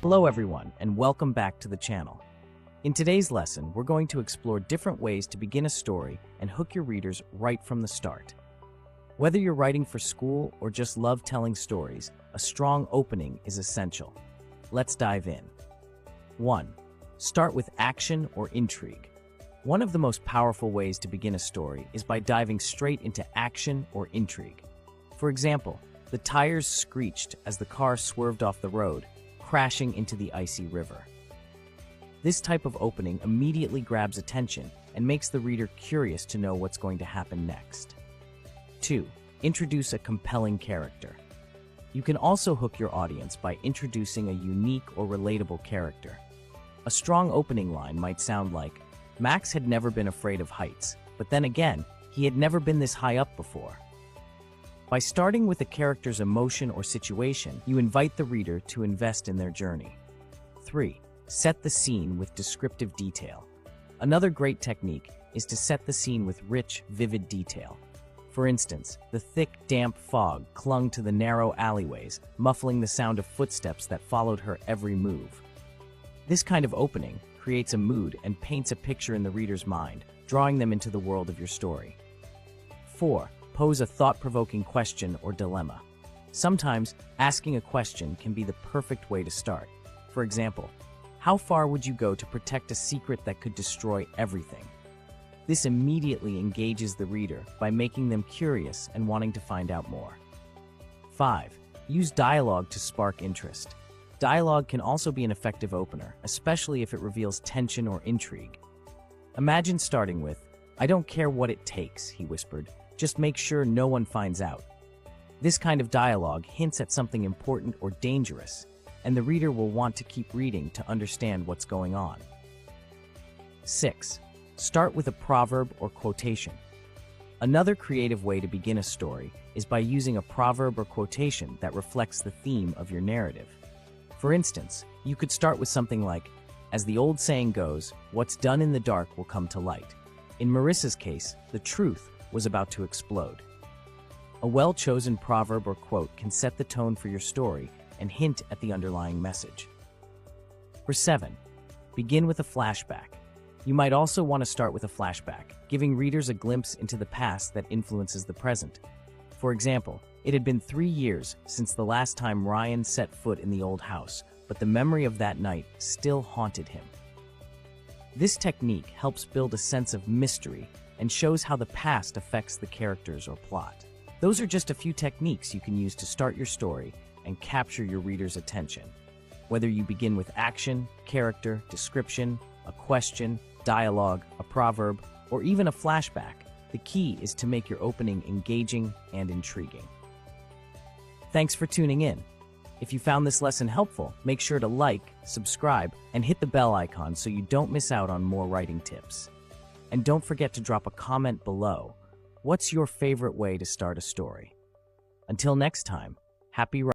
Hello everyone, and welcome back to the channel. In today's lesson, we're going to explore different ways to begin a story and hook your readers right from the start. Whether you're writing for school or just love telling stories, a strong opening is essential. Let's dive in. 1. Start with action or intrigue. One of the most powerful ways to begin a story is by diving straight into action or intrigue. For example, the tires screeched as the car swerved off the road, crashing into the icy river. This type of opening immediately grabs attention and makes the reader curious to know what's going to happen next. 2. Introduce a compelling character. You can also hook your audience by introducing a unique or relatable character. A strong opening line might sound like, Max had never been afraid of heights, but then again, he had never been this high up before. By starting with a character's emotion or situation, you invite the reader to invest in their journey. 3. Set the scene with descriptive detail. Another great technique is to set the scene with rich, vivid detail. For instance, the thick, damp fog clung to the narrow alleyways, muffling the sound of footsteps that followed her every move. This kind of opening creates a mood and paints a picture in the reader's mind, drawing them into the world of your story. 4. Pose a thought-provoking question or dilemma. Sometimes, asking a question can be the perfect way to start. For example, how far would you go to protect a secret that could destroy everything? This immediately engages the reader by making them curious and wanting to find out more. 5. Use dialogue to spark interest. Dialogue can also be an effective opener, especially if it reveals tension or intrigue. Imagine starting with, "I don't care what it takes," he whispered. "Just make sure no one finds out." This kind of dialogue hints at something important or dangerous, and the reader will want to keep reading to understand what's going on. 6. Start with a proverb or quotation. Another creative way to begin a story is by using a proverb or quotation that reflects the theme of your narrative. For instance, you could start with something like, "As the old saying goes, what's done in the dark will come to light." In Marissa's case, the truth was about to explode. A well-chosen proverb or quote can set the tone for your story and hint at the underlying message. 7. Begin with a flashback. You might also want to start with a flashback, giving readers a glimpse into the past that influences the present. For example, it had been 3 years since the last time Ryan set foot in the old house, but the memory of that night still haunted him. This technique helps build a sense of mystery and shows how the past affects the characters or plot. Those are just a few techniques you can use to start your story and capture your reader's attention. Whether you begin with action, character, description, a question, dialogue, a proverb, or even a flashback, the key is to make your opening engaging and intriguing. Thanks for tuning in. If you found this lesson helpful, make sure to like, subscribe, and hit the bell icon so you don't miss out on more writing tips. And don't forget to drop a comment below. What's your favorite way to start a story? Until next time, happy writing.